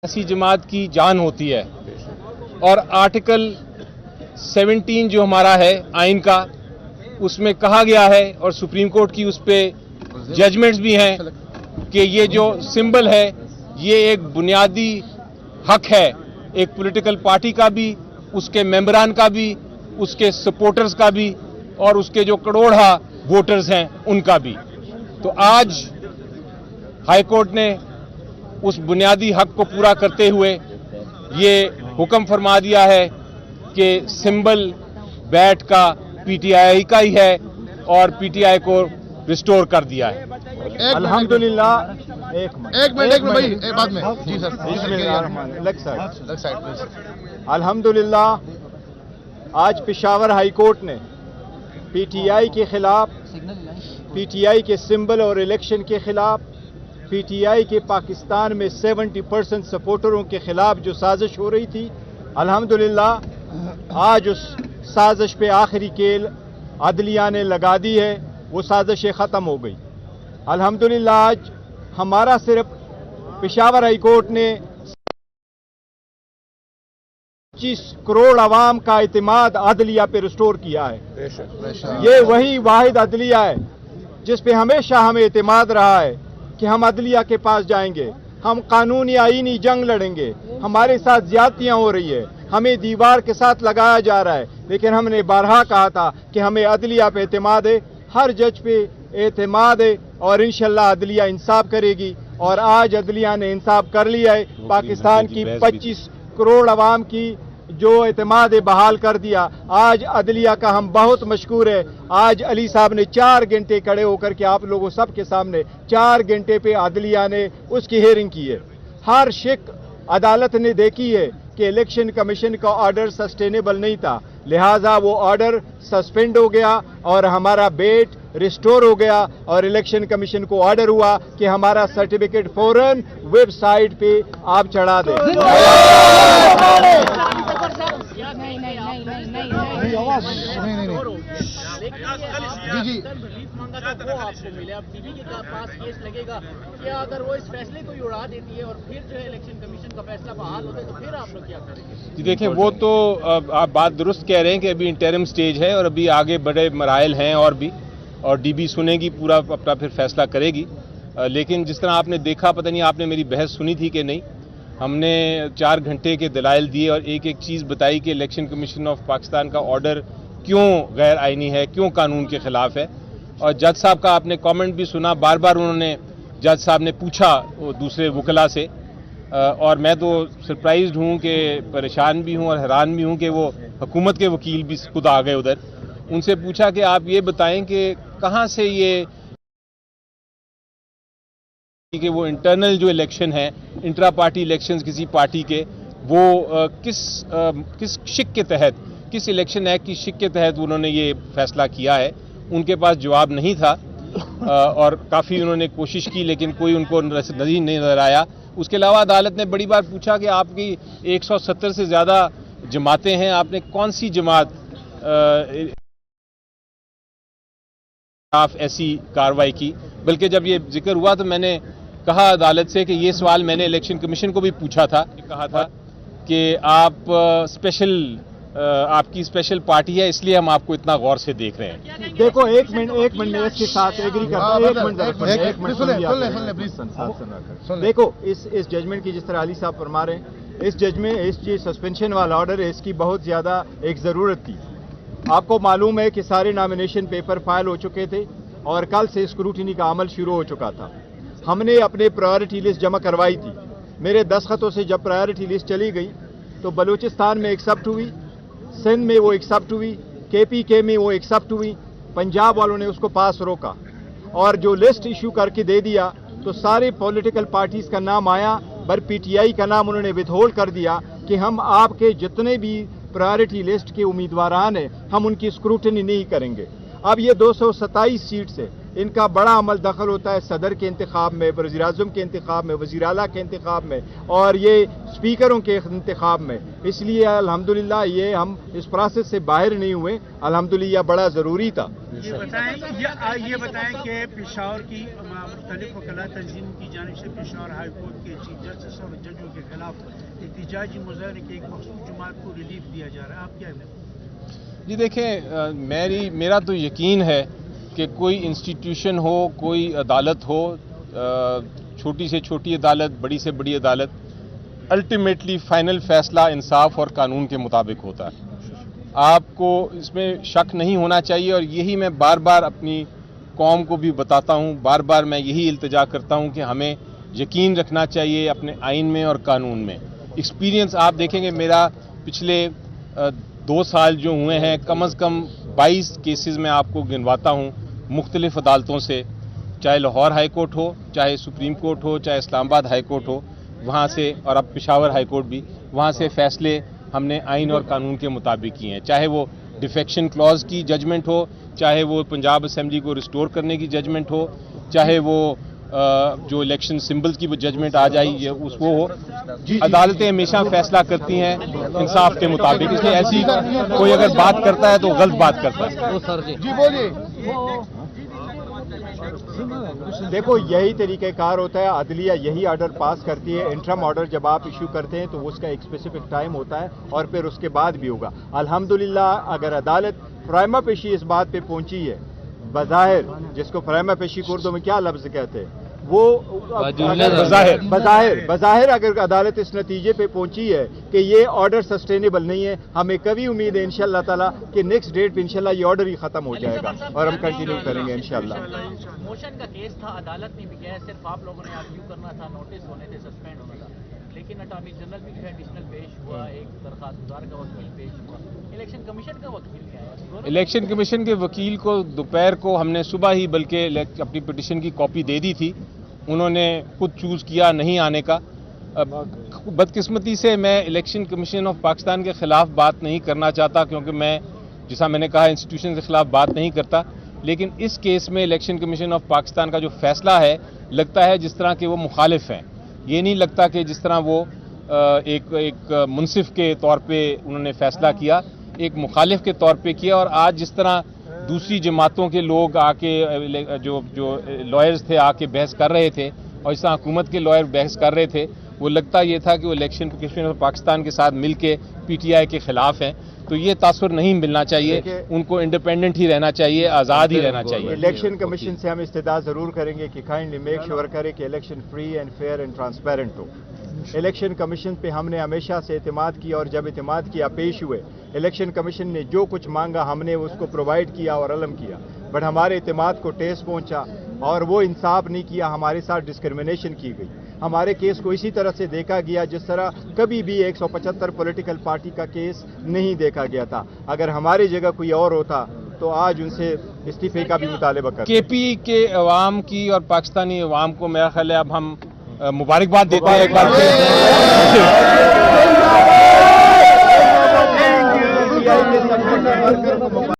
सियासी जमात की जान होती है और आर्टिकल 17 जो हमारा है आइन का, उसमें कहा गया है और सुप्रीम कोर्ट की उस पर जजमेंट्स भी हैं कि ये जो सिंबल है ये एक बुनियादी हक है एक पॉलिटिकल पार्टी का भी, उसके मेंबरान का भी, उसके सपोर्टर्स का भी और उसके जो करोड़ा वोटर्स हैं उनका भी। तो आज हाई कोर्ट ने उस बुनियादी हक को पूरा करते हुए ये हुक्म फरमा दिया है कि सिंबल बैट का पीटीआई का ही है और पीटीआई को रिस्टोर कर दिया है। अल्हम्दुलिल्लाह। एक मिनट भाई, बाद में जी सर। Leg side. अल्हम्दुलिल्लाह, आज पेशावर हाई कोर्ट ने पीटीआई के खिलाफ, पीटीआई के सिंबल और इलेक्शन के खिलाफ, पीटीआई के पाकिस्तान में 70% सपोर्टरों के खिलाफ जो साजिश हो रही थी, अल्हम्दुलिल्लाह आज उस साजिश पे आखिरी केल अदलिया ने लगा दी है, वो साजिशें ख़त्म हो गई। अल्हम्दुलिल्लाह आज हमारा सिर्फ पेशावर हाई कोर्ट ने 25 करोड़ आवाम का इत्मीनान अदलिया पे रिस्टोर किया है। ये वही वाहिद अदलिया है जिस पे हमेशा हमें इत्मीनान रहा है कि हम अदलिया के पास जाएंगे, हम कानूनी आईनी जंग लड़ेंगे, हमारे साथ ज्यादतियां हो रही है, हमें दीवार के साथ लगाया जा रहा है, लेकिन हमने बारहा कहा था कि हमें अदलिया पे एतमाद है, हर जज पे एतमाद है और इंशाल्लाह अदलिया इंसाफ करेगी। और आज अदलिया ने इंसाफ कर लिया है। पाकिस्तान की 25 करोड़ आवाम की जो एतमाद बहाल कर दिया। आज अदलिया का हम बहुत मशकूर है। आज अली साहब ने 4 घंटे खड़े होकर के आप लोगों सब के सामने 4 घंटे पे अदलिया ने उसकी हेयरिंग की है। हर शिक अदालत ने देखी है कि इलेक्शन कमीशन का ऑर्डर सस्टेनेबल नहीं था, लिहाजा वो ऑर्डर सस्पेंड हो गया और हमारा बेट रिस्टोर हो गया और इलेक्शन कमीशन को ऑर्डर हुआ कि हमारा सर्टिफिकेट फौरन वेबसाइट पे आप चढ़ा दें। जी जी रिलीफ मांगा था वो आपको मिले, अब बीबी के पास केस लगेगा क्या? अगर वो इस फैसले को ही उड़ा देती है और फिर जो है इलेक्शन कमीशन का फैसला बहाल होता है तो फिर आप लोग क्या करेंगे? जी देखिए, वो तो आप बात दुरुस्त कह रहे हैं कि अभी इंटरिम स्टेज है और अभी आगे बड़े मराइल हैं और डीबी सुनेगी, पूरा अपना फिर फैसला करेगी। लेकिन जिस तरह आपने देखा, पता नहीं आपने मेरी बहस सुनी थी कि नहीं, हमने 4 घंटे के दलाइल दिए और एक एक चीज़ बताई कि इलेक्शन कमीशन ऑफ पाकिस्तान का ऑर्डर क्यों गैर आइनी है, क्यों कानून के खिलाफ है। और जज साहब का आपने कमेंट भी सुना, बार बार उन्होंने, जज साहब ने पूछा वो दूसरे वकला से, और मैं तो सरप्राइज्ड हूँ कि परेशान भी हूँ और हैरान भी हूँ कि वो हुकूमत के वकील भी खुद आ गए उधर। उनसे पूछा कि आप ये बताएं कि कहाँ से ये कि वो इंटरनल जो इलेक्शन है, इंट्रा पार्टी इलेक्शंस किसी पार्टी के, वो किस शिक के तहत, किस इलेक्शन एक्ट की शिक के तहत उन्होंने ये फैसला किया है। उनके पास जवाब नहीं था और काफ़ी उन्होंने कोशिश की लेकिन कोई उनको नहीं नजर आया। उसके अलावा अदालत ने बड़ी बार पूछा कि आपकी 170 से ज़्यादा जमातें हैं, आपने कौन सी जमात ऐसी कार्रवाई की। बल्कि जब ये जिक्र हुआ तो मैंने कहा अदालत से कि ये सवाल मैंने इलेक्शन कमीशन को भी पूछा था, कहा था कि आप आपकी स्पेशल पार्टी है इसलिए हम आपको इतना गौर से देख रहे हैं। देखो एक मिनट मैं इसके साथ एग्री करता हूं। एक मिनट देखो, इस जजमेंट की जिस तरह अली साहब फरमा रहे हैं, इस जजमेंट इस सस्पेंशन वाला ऑर्डर है, इसकी बहुत ज्यादा एक जरूरत थी। आपको मालूम है कि सारे नॉमिनेशन पेपर फाइल हो चुके थे और कल से स्क्रूटिनी का अमल शुरू हो चुका था। हमने अपने प्रायोरिटी लिस्ट जमा करवाई थी। मेरे दस्तखतों से जब प्रायोरिटी लिस्ट चली गई तो बलूचिस्तान में एक्सेप्ट हुई, सिंध में वो एक्सेप्ट हुई, केपीके में वो एक्सेप्ट हुई, पंजाब वालों ने उसको पास रोका और जो लिस्ट इशू करके दे दिया तो सारे पॉलिटिकल पार्टीज का नाम आया, पर पीटीआई का नाम उन्होंने विथहोल्ड कर दिया कि हम आपके जितने भी प्रायोरिटी लिस्ट के उम्मीदवारान हैं हम उनकी स्क्रूटनी नहीं करेंगे। अब ये 227 सीट से इनका बड़ा अमल दखल होता है सदर के इंतखाब में, वज़ीर आज़म के इंतखाब में, वज़ीर आला के इंतखाब में, और ये स्पीकरों के इंतखाब में। इसलिए अल्हम्दुलिल्लाह ये हम इस प्रोसेस से बाहर नहीं हुए, अल्हम्दुलिल्लाह बड़ा ज़रूरी था। ये बताएं कि पेशावर की मुख्तलिफ वकला तंजीमों की जानिब से पेशावर हाई कोर्ट के चीफ जस्टिस और जजों के खिलाफ एहतजाजी मुजाहरे के एक मखसूस जमात को रिलीफ दिया जा रहा है, आप क्या कहते हैं? जी देखें, मेरा तो यकीन है कि कोई इंस्टीट्यूशन हो, कोई अदालत हो, छोटी से छोटी अदालत, बड़ी से बड़ी अदालत, अल्टीमेटली फाइनल फैसला इंसाफ और कानून के मुताबिक होता है। आपको इसमें शक नहीं होना चाहिए और यही मैं बार बार अपनी कौम को भी बताता हूँ, बार बार मैं यही इल्तिजा करता हूँ कि हमें यकीन रखना चाहिए अपने आइन में और कानून में। एक्सपीरियंस आप देखेंगे, मेरा पिछले 2 साल जो हुए हैं, कम अज़ कम 22 केसेस में आपको गिनवाता हूँ मुख्तलिफ अदालतों से, चाहे लाहौर हाई कोर्ट हो, चाहे सुप्रीम कोर्ट हो, चाहे इस्लामाबाद हाई कोर्ट हो, वहाँ से, और अब पेशावर हाई कोर्ट भी, वहाँ से फैसले हमने आइन और कानून के मुताबिक किए हैं। चाहे वो डिफेक्शन क्लॉज की जजमेंट हो, चाहे वो पंजाब असेंबली को रिस्टोर करने की जजमेंट हो, चाहे वो जो इलेक्शन सिंबल्स की वो जजमेंट आ जाए ये उसको हो। अदालतें हमेशा फैसला करती हैं इंसाफ के मुताबिक, इसलिए ऐसी कोई अगर बात करता है तो गलत बात करता है। जी बोलिए। देखो यही तरीक़ेकार होता है, अदलिया यही ऑर्डर पास करती है। इंटरम ऑर्डर जब आप इशू करते हैं तो उसका एक स्पेसिफिक टाइम होता है और फिर उसके बाद भी होगा। अल्हम्दुलिल्लाह अगर अदालत प्राइमा पेशी इस बात पे पहुंची है, बज़ाहिर, जिसको प्राइमा पेशी को उर्दू में क्या लफ्ज़ कहते हैं, वो बज़ाहिर अगर अदालत इस नतीजे पे पहुंची है कि ये ऑर्डर सस्टेनेबल नहीं है, हमें कभी उम्मीद है इंशाअल्लाह ताला कि नेक्स्ट डेट पे इंशाअल्लाह ये ऑर्डर ही खत्म हो जाएगा और हम कंटिन्यू करेंगे इंशाअल्लाह। मोशन का केस था, अदालत ने भी किया है, सिर्फ आप लोगों ने आर्ग्यू करना था, नोटिस होने थे, सस्पेंड होना था, लेकिन अटॉर्नी जनरल भी जो है एडिशनल पेश हुआ, एक दरखास्त गुजार का वकील पेश हुआ, इलेक्शन कमीशन का वकील भी आया। इलेक्शन कमीशन के वकील को दोपहर को हमने सुबह ही बल्कि अपनी पिटीशन की कॉपी दे दी थी, उन्होंने खुद चूज़ किया नहीं आने का। बदकिस्मती से मैं इलेक्शन कमीशन ऑफ पाकिस्तान के ख़िलाफ़ बात नहीं करना चाहता, क्योंकि मैं, जैसा मैंने कहा, इंस्टीट्यूशन के ख़िलाफ़ बात नहीं करता, लेकिन इस केस में इलेक्शन कमीशन ऑफ पाकिस्तान का जो फ़ैसला है, लगता है जिस तरह के वो मुखालिफ हैं। ये नहीं लगता कि जिस तरह वो एक मुनसिफ के तौर पे उन्होंने फ़ैसला किया, एक मुखालिफ के तौर पे किया। और आज जिस तरह दूसरी जमातों के लोग आके जो लॉयर्स थे आके बहस कर रहे थे और इस तरह हुकूमत के लॉयर बहस कर रहे थे, वो लगता ये था कि वो इलेक्शन कमीशन ऑफ पाकिस्तान के साथ मिल के PTI के ख़िलाफ़ हैं। तो ये तासुर नहीं मिलना चाहिए, उनको इंडिपेंडेंट ही रहना चाहिए, आज़ाद ही रहना चाहिए। इलेक्शन कमीशन से हम इस्तदा ज़रूर करेंगे कि काइंडली मेक श्योर करे कि election free and fair and transparent हो। इलेक्शन कमीशन पे हमने हमेशा से एतमाद किया और जब एतमाद किया पेश हुए, इलेक्शन कमीशन ने जो कुछ मांगा हमने उसको प्रोवाइड किया और अलम किया, बट हमारे एतमाद को ठेस पहुंचा और वो इंसाफ नहीं किया, हमारे साथ डिस्क्रिमिनेशन की गई। हमारे केस को इसी तरह से देखा गया जिस तरह कभी भी 175 पॉलिटिकल पार्टी का केस नहीं देखा गया था। अगर हमारी जगह कोई और होता तो आज उनसे इस्तीफे का भी मुतालबा करते। KP के अवाम की और पाकिस्तानी अवाम को मेरा ख्याल है अब हम मुबारकबाद देते हैं एक बार फिर।